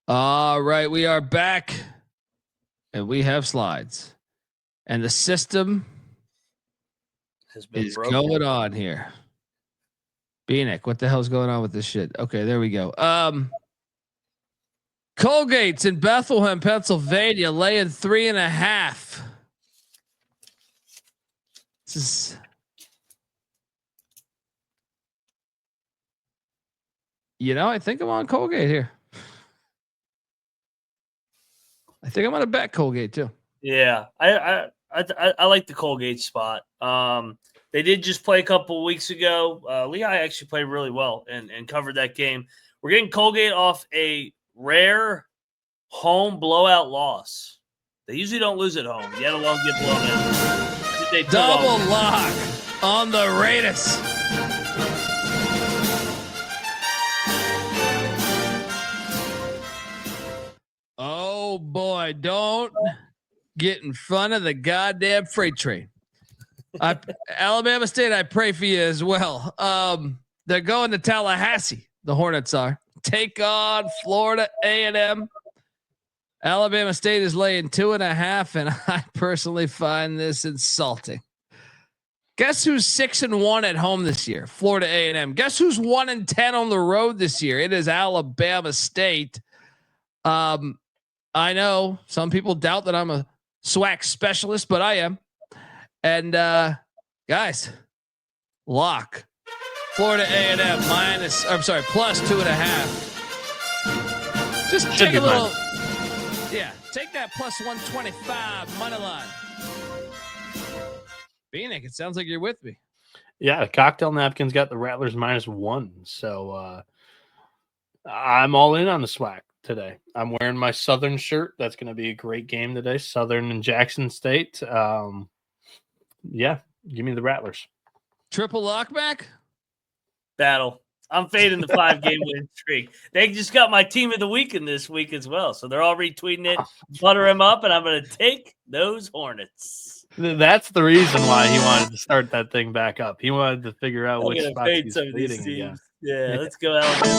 All right, we are back, and we have slides, and the system has been is broken. going on here. Bieniek, what the hell's going on with this shit? Okay, there we go. Colgate's in Bethlehem, Pennsylvania, laying 3.5. This is, I think I'm on Colgate here. I think I'm gonna bet Colgate too. Yeah, I like the Colgate spot. They did just play a couple weeks ago. Lehigh actually played really well and covered that game. We're getting Colgate off a rare home blowout loss. They usually don't lose at home. Yet alone get blown out. Double lock on the Raiders. Oh boy, don't get in front of the goddamn freight train. Alabama State, I pray for you as well. They're going to Tallahassee. The Hornets are. Take on Florida A&M. Alabama State is laying 2.5, and I personally find this insulting. Guess who's 6-1 at home this year? Florida A&M. Guess who's 1-10 on the road this year? It is Alabama State. I know some people doubt that I'm a SWAC specialist, but I am. And guys, lock Florida A&M plus 2.5. Just take a little. Yeah, take that plus 125 money line. Bieniek, it sounds like you're with me. Yeah, Cocktail Napkins got the Rattlers -1, so I'm all in on the SWAC today. I'm wearing my Southern shirt. That's going to be a great game today. Southern and Jackson State. Yeah, give me the Rattlers. Triple lock back? Battle. I'm fading the 5-game win streak. They just got my team of the week in this week as well. So they're all retweeting it, butter them up, and I'm going to take those Hornets. That's the reason why he wanted to start that thing back up. He wanted to figure out which spots he's some of these leading teams. Yeah, let's go Alabama.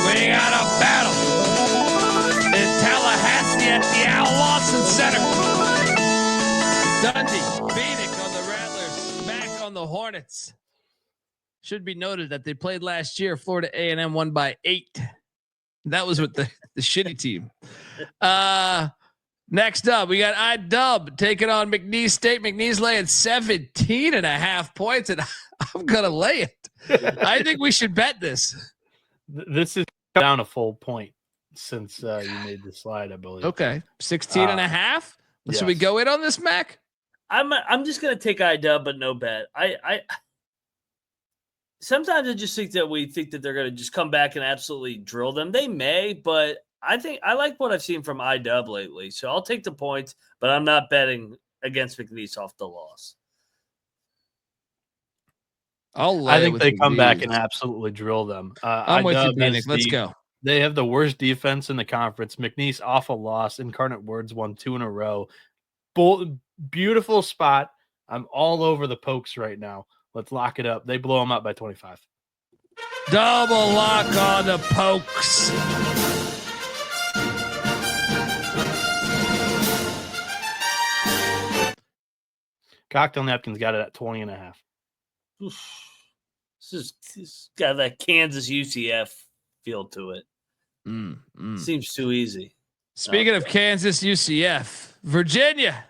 We got a battle in Tallahassee at the Al Lawson Center. Dundee, Bieniek on the Rattlers, back on the Hornets. Should be noted that they played last year. Florida A&M won by 8. That was with the shitty team. Next up, we got IDub taking on McNeese State. McNeese laying 17.5 points, and I'm going to lay it. I think we should bet this. This is down a full point since you made the slide, I believe. Okay, 16.5. Yes. Should we go in on this, Mac? I'm just going to take IDub, but no bet. Sometimes I just think that we think that they're going to just come back and absolutely drill them. They may, but I think I like what I've seen from IDub lately. So I'll take the points, but I'm not betting against McNeese off the loss. I think they come back and absolutely drill them. I'm with you, Bieniek. Let's go. They have the worst defense in the conference. McNeese off a loss. Incarnate Words won 2 in a row. Beautiful spot. I'm all over the Pokes right now. Let's lock it up. They blow them up by 25. Double lock on the Pokes. Cocktail Napkins got it at 20.5. This got that Kansas UCF feel to it. Seems too easy. Speaking of Kansas UCF, Virginia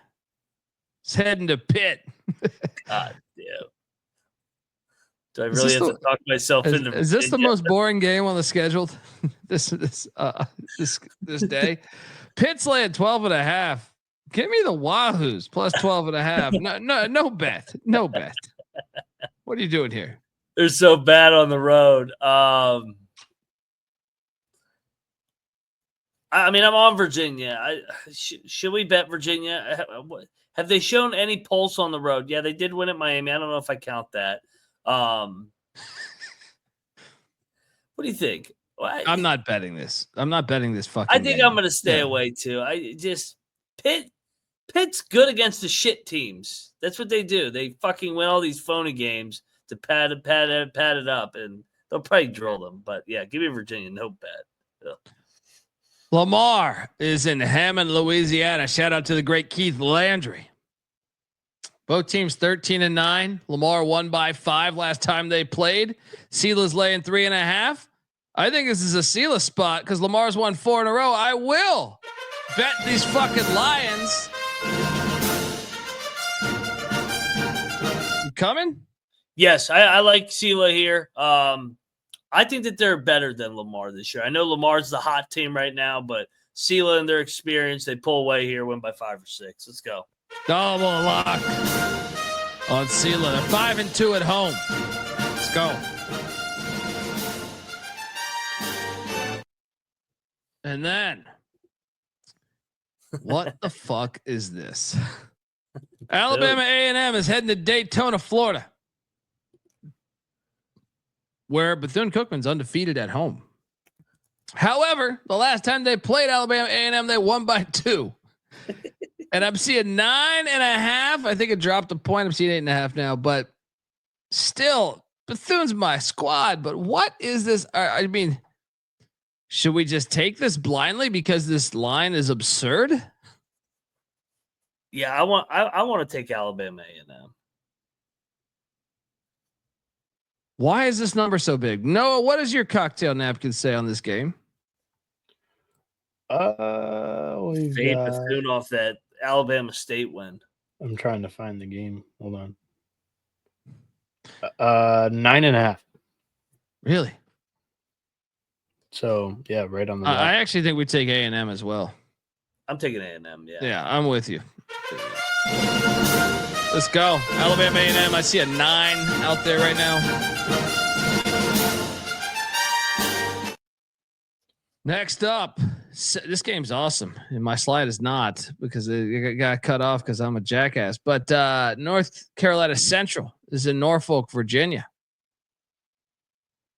is heading to Pitt. God damn. Do I really have to talk myself into? Is this the most boring game on the schedule? this day. Pitt's laying 12.5. Give me the Wahoos plus 12.5. No bet. No bet. What are you doing here? They're so bad on the road. I mean, I'm on Virginia. Should we bet Virginia? Have they shown any pulse on the road? Yeah, they did win at Miami. I don't know if I count that. What do you think? I'm not betting this. I'm not betting this fucking I think game. I'm going to stay away too. Pitt's good against the shit teams. That's what they do. They fucking win all these phony games to pad it up, and they'll probably drill them. But yeah, give me Virginia, no bet. Ugh. Lamar is in Hammond, Louisiana. Shout out to the great Keith Landry. Both teams 13-9. Lamar won by 5 last time they played. Sila's laying 3.5. I think this is a Sila spot because Lamar's won 4 in a row. I will bet these fucking Lions. You coming? Yes, I like Sila here. I think that they're better than Lamar this year. I know Lamar's the hot team right now, but Sila and their experience, they pull away here, win by 5 or 6. Let's go. Double lock on Sila. They're 5-2 at home. Let's go. And then, what the fuck is this? Alabama A&M is heading to Daytona, Florida, where Bethune-Cookman's undefeated at home. However, the last time they played Alabama A&M, they won by 2. And I'm seeing 9.5. I think it dropped a point. I'm seeing 8.5 now, but still, Bethune's my squad. But what is this? I mean, should we just take this blindly because this line is absurd? Yeah, I want to take Alabama A&M. Why is this number so big? Noah, what does your cocktail napkin say on this game? Fade Bethune off that Alabama State win. I'm trying to find the game. Hold on. 9.5. Really? So yeah, right on the. I actually think we take A&M as well. I'm taking A&M. Yeah. Yeah, I'm with you. Let's go. Alabama A&M. I see a 9 out there right now. Next up, this game's awesome. And my slide is not because it got cut off because I'm a jackass. But North Carolina Central is in Norfolk, Virginia.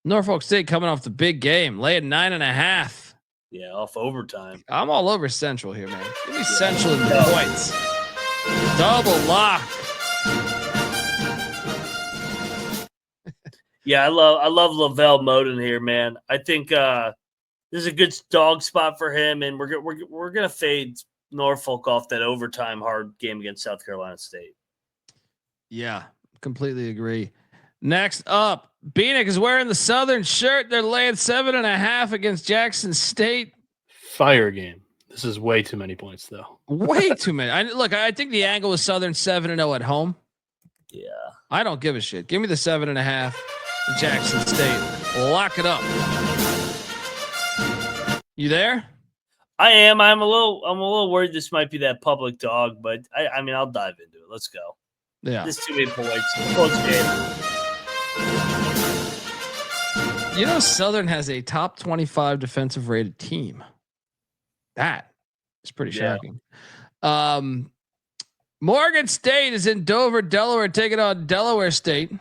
Norfolk State coming off the big game, laying 9.5. Yeah, off overtime. I'm all over Central here, man. Give me Central in the points. Double lock. Yeah, I love Lavelle Moden here, man. I think this is a good dog spot for him, and we're gonna fade Norfolk off that overtime hard game against South Carolina State. Yeah, completely agree. Next up, Bieniek is wearing the Southern shirt. They're laying 7.5 against Jackson State. Fire game. This is way too many points, though. Way too many. I think the angle is Southern 7-0 at home. Yeah, I don't give a shit. Give me the 7.5. Jackson State. Lock it up. You there? I am. I'm a little worried this might be that public dog, but I mean I'll dive into it. Let's go. Yeah. This too many points. Close game. You know, Southern has a top 25 defensive rated team. That is pretty shocking. Morgan State is in Dover, Delaware, taking on Delaware State.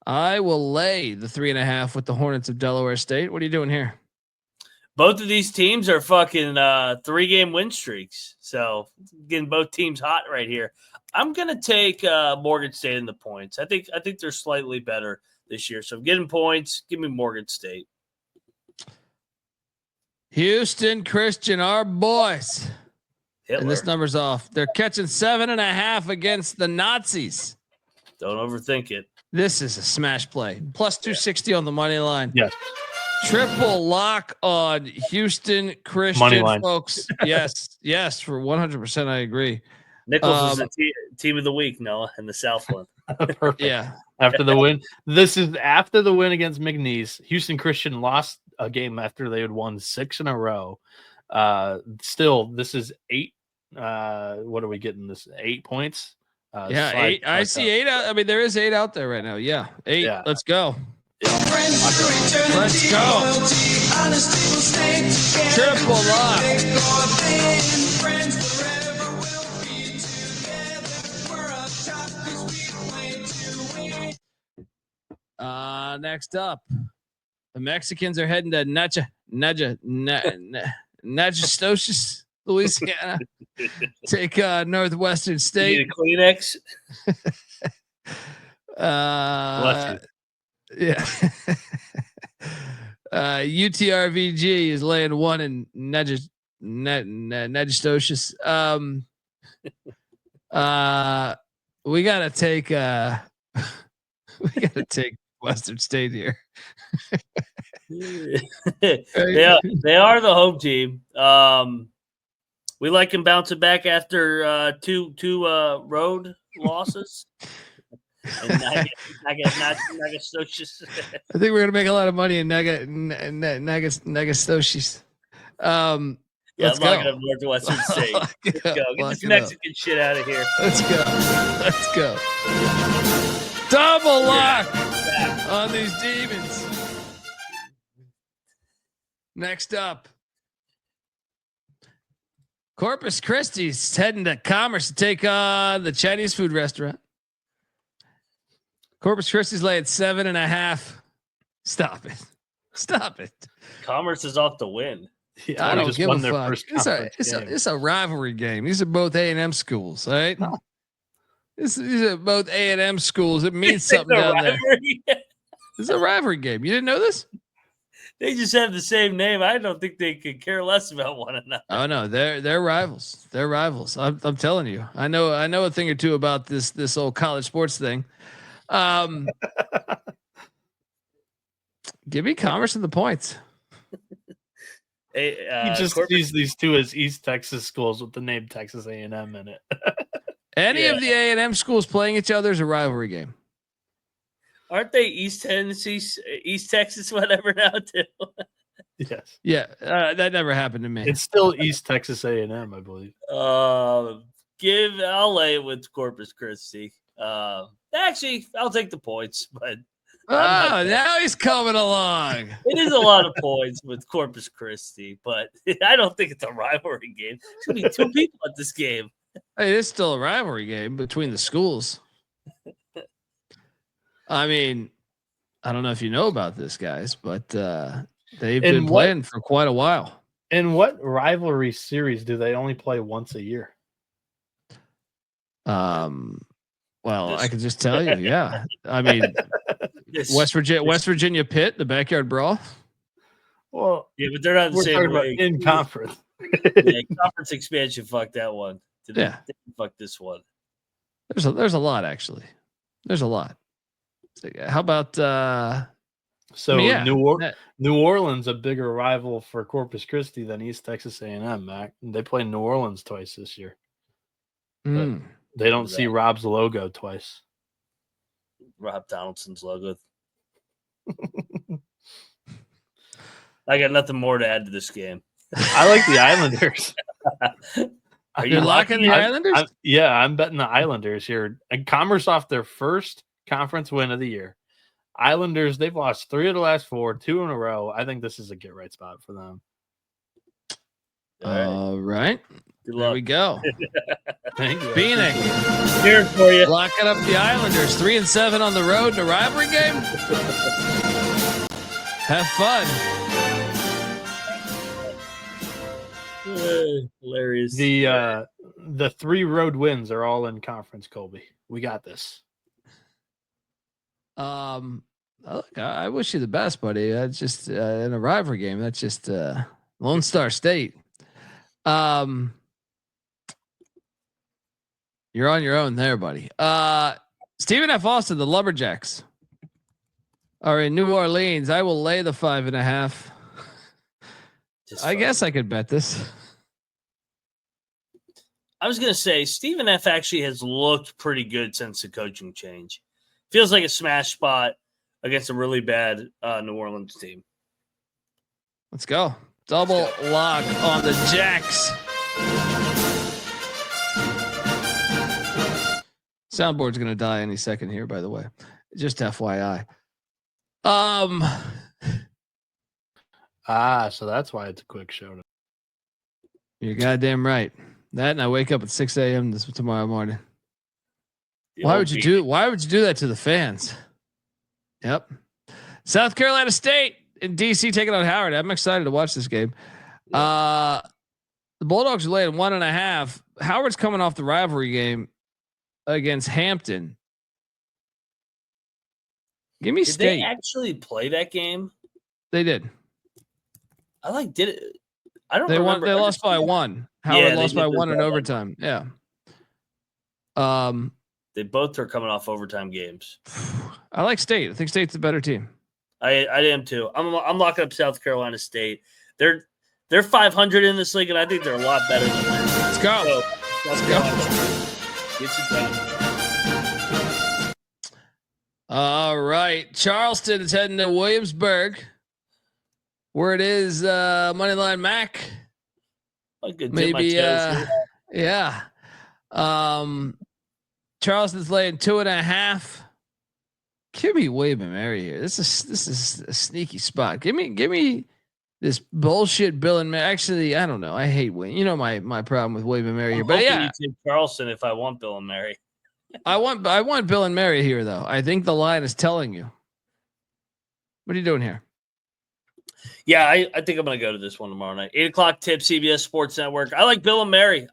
I will lay the 3.5 with the Hornets of Delaware State. What are you doing here? Both of these teams are fucking 3-game win streaks. So getting both teams hot right here. I'm gonna take Morgan State in the points. I think they're slightly better this year. So getting points, give me Morgan State. Houston Christian, our boys. Hitler. And this number's off. They're catching 7.5 against the Nazis. Don't overthink it. This is a smash play. Plus 260 on the money line. Yes. Triple lock on Houston Christian, Money line. folks. Yes, for 100%. I agree. Nicholls is the team of the week, Noah, in the Southland. Perfect. Yeah. After the win, this is after the win against McNeese. Houston Christian lost a game after they had won 6 in a row. Still, this is 8. What are we getting? This 8 points. 8. I see 8 out. I mean, there is 8 out there right now. Yeah, 8. Yeah. Let's go. Let's go. Triple lock. Next up, the Mexicans are heading to Natchitoches, Louisiana. Take Northwestern State. You need a Kleenex? Bless you. Yeah. UTRVG is laying 1 in Nagistocious. We gotta take Western State here. They are the home team. We like them bouncing back after two road losses. And Nagastocious. I think we're gonna make a lot of money in Nagastocious. Let's lock it go. up Northwestern State. Let's go. Get this Mexican shit out of here. Let's go. Double lock on these demons. Next up, Corpus Christi's heading to Commerce to take on the Chinese food restaurant. Corpus Christi's laying 7.5. Stop it. Commerce is off the win. Yeah, I don't give a fuck. It's a rivalry game. These are both A&M schools, all right? Oh. These are both A&M schools. It means something down there. This is a rivalry game. You didn't know this? They just have the same name. I don't think they could care less about one another. Oh no, they're rivals. They're rivals. I'm telling you. I know a thing or two about this old college sports thing. Give me Commerce and the points. He just sees these two as East Texas schools with the name Texas A&M in it. Any of the A&M schools playing each other is a rivalry game. Aren't they East Tennessee, East Texas, whatever now too? Yes. Yeah, that never happened to me. It's still East Texas A&M, I believe. I'll lay it with Corpus Christi. Actually, I'll take the points, but now he's coming along. It is a lot of points with Corpus Christi, but I don't think it's a rivalry game. There's going to be 2 people at this game. Hey, it's still a rivalry game between the schools. I mean, I don't know if you know about this, guys, but they've been playing for quite a while. In what rivalry series do they only play once a year? Well, I can just tell you, yeah. I mean, West Virginia Pitt, the backyard brawl. Well, yeah, but they're not the same way. In conference. Conference expansion. Fuck that one. Fuck this one. There's a lot actually. There's a lot. So, how about New Orleans a bigger rival for Corpus Christi than East Texas A&M, Mac. They play New Orleans twice this year. But they don't see Rob's logo twice. Rob Donaldson's logo. I got nothing more to add to this game. I like the Islanders. Are you locking the Islanders? I'm betting the Islanders here. And Commerce off their first conference win of the year. Islanders, they've lost 3 of the last 4, 2 in a row. I think this is a get right spot for them. All right. There we go. Thank you. Bieniek. Here for you. Locking up the Islanders. 3-7 on the road in a rivalry game. Have fun. Hilarious. The 3 road wins are all in conference, Colby. We got this. I wish you the best, buddy. That's just in a rivalry game. That's just Lone Star State. You're on your own there, buddy. Stephen F. Austin, the Lumberjacks are in New Orleans. I will lay the 5.5. I guess I could bet this. I was going to say Stephen F. actually has looked pretty good since the coaching change. Feels like a smash spot against a really bad New Orleans team. Let's go. Double lock on the Jacks. Soundboard's going to die any second here, by the way. Just FYI. So that's why it's a quick show. You're goddamn right. That and I wake up at 6 a.m. tomorrow morning. Why would you do that to the fans? Yep. South Carolina State in DC taking on Howard. I'm excited to watch this game. The Bulldogs are laying 1.5. Howard's coming off the rivalry game against Hampton. Give me State. Did they actually play that game? They did. did it. I don't They remember. They lost by 1. Howard lost by 1 in overtime. Yeah. They both are coming off overtime games. I like State. I think State's a better team. I am too. I'm locking up South Carolina State. They're 500 in this league, and I think they're a lot better than that. Let's go. So, let's go. Get you done. All right. Charleston is heading to Williamsburg, where it is Moneyline Mac. Maybe yeah. Charleston's laying 2.5. Give me William and Mary here. This is a sneaky spot. Give me this bullshit Bill and Mary. Actually, I don't know. I hate William. You know my problem with William and Mary here. But yeah, you take Charleston if I want Bill and Mary. I want Bill and Mary here though. I think the line is telling you. What are you doing here? Yeah, I think I'm gonna go to this one tomorrow night. 8:00 tip, CBS Sports Network. I like Bill and Mary.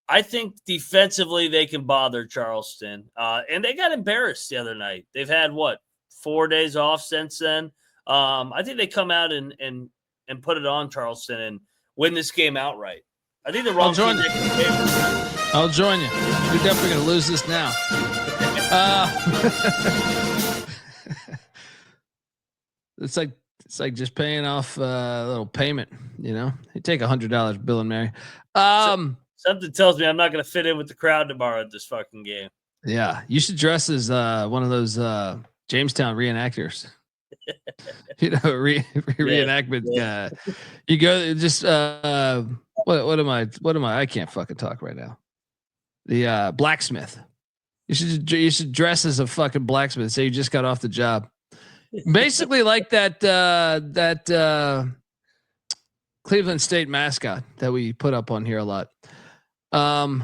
I think defensively they can bother Charleston. And they got embarrassed the other night. They've had 4 days off since then. I think they come out and put it on Charleston and win this game outright. I think the wrong team. I'll join you. You're definitely going to lose this now. It's like just paying off a little payment. You know, you take $100, Bill and Mary. Something tells me I'm not going to fit in with the crowd tomorrow at this fucking game. Yeah, you should dress as one of those Jamestown reenactors. You know, reenactment guy. You go just what am I? I can't fucking talk right now. The blacksmith. You should dress as a fucking blacksmith. Say you just got off the job. Basically, like that Cleveland State mascot that we put up on here a lot. What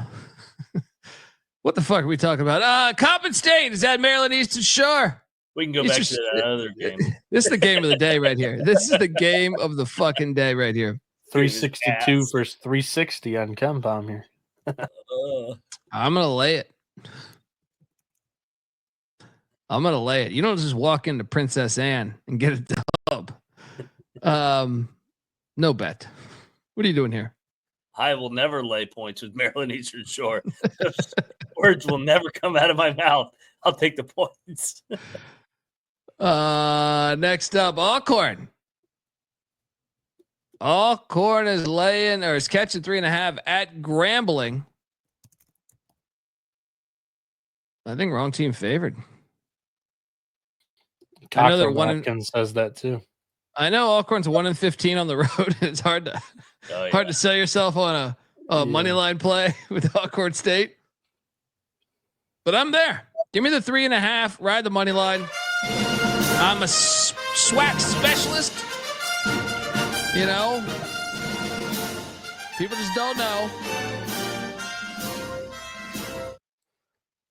the fuck are we talking about? Coppin State is that Maryland Eastern Shore. We can go back to that other game. This is the game of the day right here. This is the game of the fucking day right here. 362 versus 360 on Kempom here. I'm gonna lay it. You don't just walk into Princess Anne and get a dub. No bet. What are you doing here? I will never lay points with Maryland Eastern Shore. Those words will never come out of my mouth. I'll take the points. Next up, Alcorn. Alcorn is catching 3.5 at Grambling. I think wrong team favored. I know they're one says that too. I know Alcorn's 1-15 on the road. It's hard to sell yourself on a money line play with Alcorn State. But I'm there. Give me the 3.5. Ride the money line. I'm a SWAC specialist. You know, people just don't know.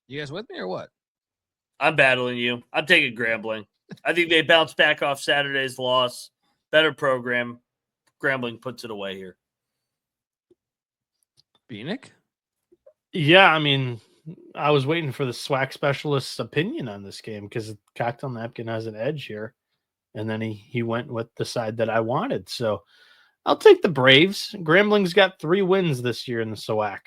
You guys with me or what? I'm battling you. I'm taking Grambling. I think they bounce back off Saturday's loss. Better program. Grambling puts it away here. Bieniek? Yeah, I mean, I was waiting for the SWAC specialist's opinion on this game because Cocktail Napkin has an edge here. And then he went with the side that I wanted. So I'll take the Braves. Grambling's got 3 wins this year in the SWAC.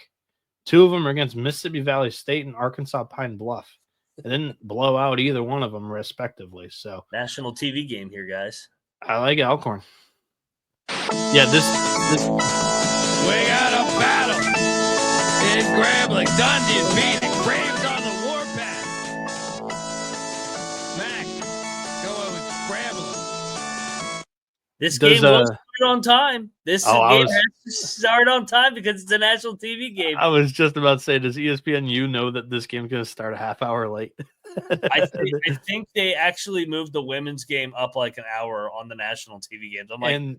2 of them are against Mississippi Valley State and Arkansas Pine Bluff. They didn't blow out either one of them, respectively. So national TV game here, guys. I like Alcorn. Yeah, this we got a battle in Grambling. Dundee and Bieniek. Braves on the warpath. Mac, going with Grambling. This game will start on time. This game has to start on time because it's a national TV game. I was just about to say, does ESPNU know that this game's going to start a half hour late? I think they actually moved the women's game up like an hour on the national TV games. I'm like,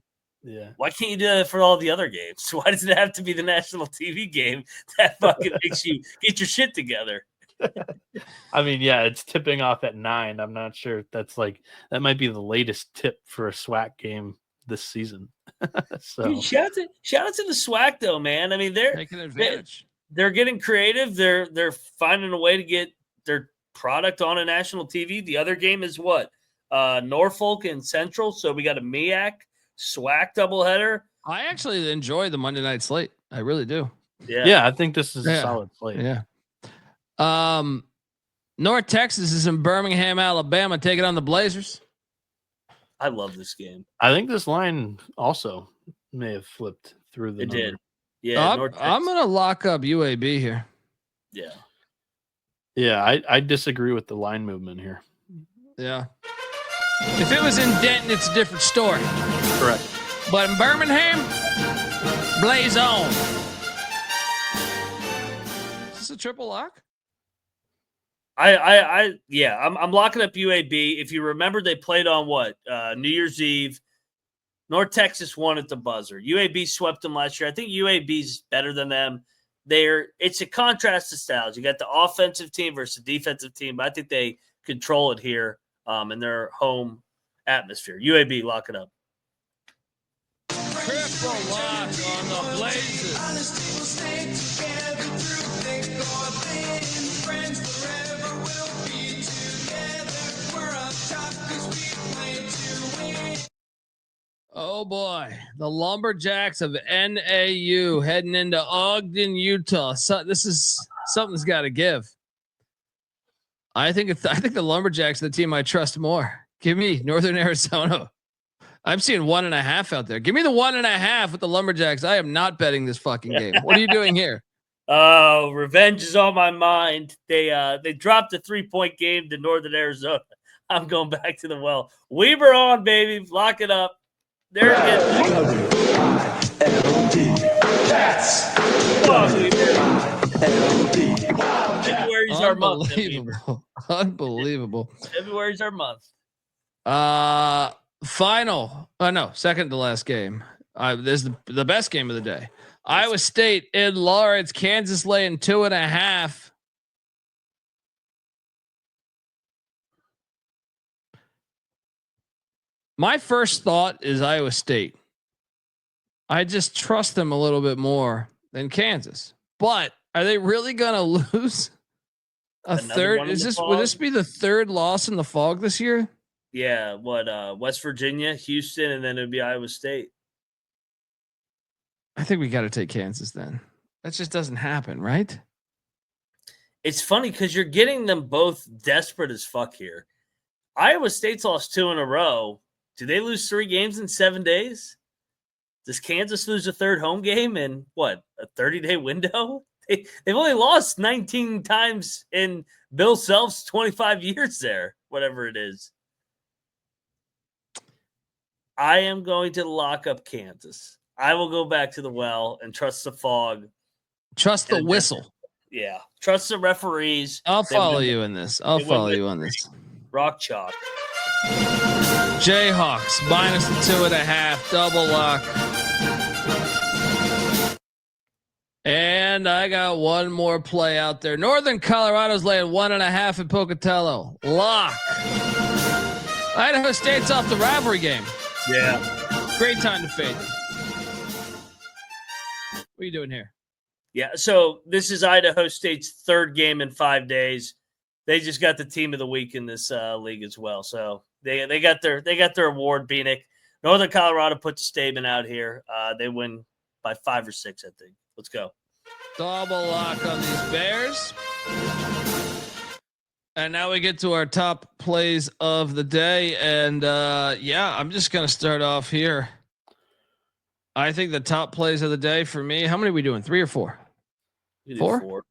why can't you do that for all the other games? Why does it have to be the national TV game that fucking makes you get your shit together? I mean, yeah, it's tipping off at 9. I'm not sure if that might be the latest tip for a SWAC game this season. So dude, shout out to the SWAC though, man. I mean, they're taking advantage. They're getting creative. They're finding a way to get their product on a national TV. The other game is what? Norfolk and Central. So we got a MEAC SWAC doubleheader. I actually enjoy the Monday night slate. I really do. Yeah, I think this is a solid slate. Yeah. North Texas is in Birmingham, Alabama, taking on the Blazers. I love this game. I think this line also may have flipped through the It number. did. Yeah, I'm going to lock up UAB here. Yeah. Yeah, I disagree with the line movement here. Yeah. If it was in Denton, it's a different story. Correct. But in Birmingham, blaze on. Is this a triple lock? I'm locking up UAB. If you remember, they played on what? New Year's Eve. North Texas won at the buzzer. UAB swept them last year. I think UAB's better than them. It's a contrast of styles. You got the offensive team versus the defensive team, but I think they control it here in their home atmosphere. UAB, lock it up. Triple lock on the Blazers. Oh boy, the Lumberjacks of NAU heading into Ogden, Utah. So this is something's got to give. I think the Lumberjacks are the team I trust more. Give me Northern Arizona. I'm seeing 1.5 out there. Give me the 1.5 with the Lumberjacks. I am not betting this fucking game. What are you doing here? Oh, revenge is on my mind. They dropped a 3-point game to Northern Arizona. I'm going back to the well. Weber on, baby. Lock it up. There it is. February's our month. Unbelievable. February's our month. Second to last game. This is the best game of the day. Iowa State in Lawrence, Kansas laying 2.5. My first thought is Iowa State. I just trust them a little bit more than Kansas. But are they really going to lose a third? Will this be the third loss in the fog this year? Yeah. West Virginia, Houston, and then it'd be Iowa State. I think we got to take Kansas then. That just doesn't happen, right? It's funny because you're getting them both desperate as fuck here. Iowa State's lost 2 in a row. Do they lose 3 games in 7 days? Does Kansas lose a third home game in a 30-day window? They've only lost 19 times in Bill Self's 25 years there, whatever it is. I am going to lock up Kansas. I will go back to the well and trust the fog. Trust the whistle. Yeah. Trust the referees. I'll follow you in this. I'll follow you on this. Rock chalk. Jayhawks minus the 2.5 double lock. And I got one more play out there. Northern Colorado's laying 1.5 in Pocatello. Lock. Idaho State's off the rivalry game. Yeah. Great time to fade them. What are you doing here? Yeah, so this is Idaho State's third game in 5 days. They just got the team of the week in this league as well. So they got their award, Bieniek. Northern Colorado puts a statement out here. They win by 5 or 6, I think. Let's go. Double lock on these Bears. And now we get to our top plays of the day. And I'm just going to start off here. I think the top plays of the day for me, how many are we doing? 3 or 4? 4?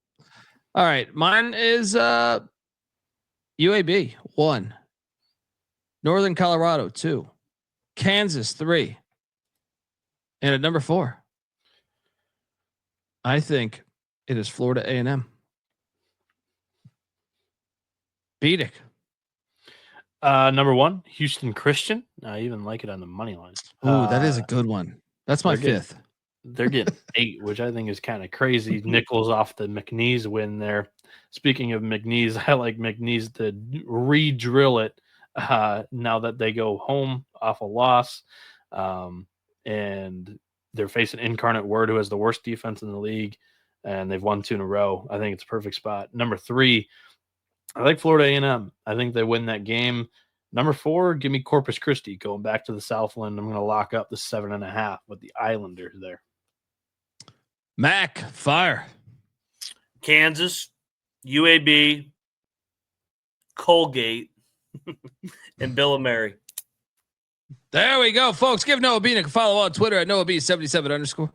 All right. Mine is UAB 1, Northern Colorado 2, Kansas 3, and at number 4, I think it is Florida A&M. Bieniek. Number 1, Houston Christian. I even like it on the money line. Ooh, that is a good one. That's my 5th. They're getting 8, which I think is kind of crazy. Nicholls off the McNeese win there. Speaking of McNeese, I like McNeese to re-drill it now that they go home off a loss. And they're facing Incarnate Word, who has the worst defense in the league, and they've won 2 in a row. I think it's a perfect spot. Number 3, I like Florida A&M. I think they win that game. Number 4, give me Corpus Christi going back to the Southland. I'm going to lock up the 7.5 with the Islanders there. Mac, fire. Kansas, UAB, Colgate, and Bill and Mary. There we go, folks. Give Noah Bieniek a follow on Twitter at NoahB77_.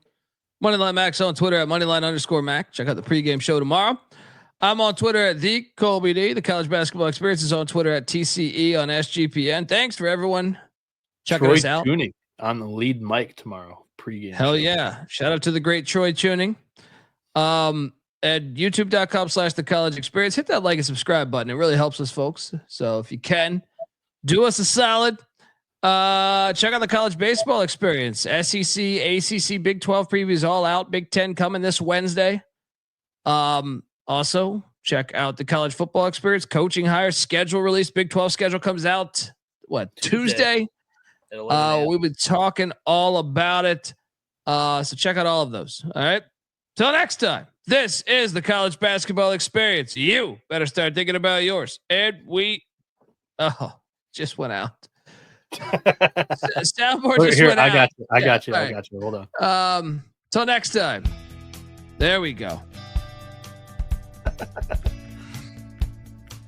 Moneyline Max on Twitter at Moneyline_Mac. Check out the pregame show tomorrow. I'm on Twitter at the Colby D. The College Basketball Experience is on Twitter at TCE on SGPN. Thanks for everyone checking us out. Tuning on the lead mic tomorrow. Pregame. Hell show. yeah. Shout out to the great Troy Tuning. At youtube.com/the college experience. Hit that like and subscribe button. It really helps us, folks. So if you can, do us a solid. Check out the college baseball experience. SEC, ACC, Big 12 previews all out. Big 10 coming this Wednesday. Also, check out the college football experience. Coaching hires, schedule release. Big 12 schedule comes out, Tuesday? We've been talking all about it. So check out all of those. All right. Till next time, this is the college basketball experience. You better start thinking about yours. And we, just went out. Soundboard just went out. I got you. Hold on. Till next time. There we go.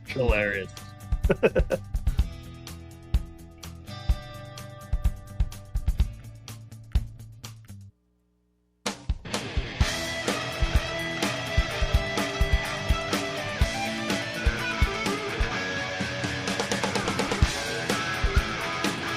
Hilarious.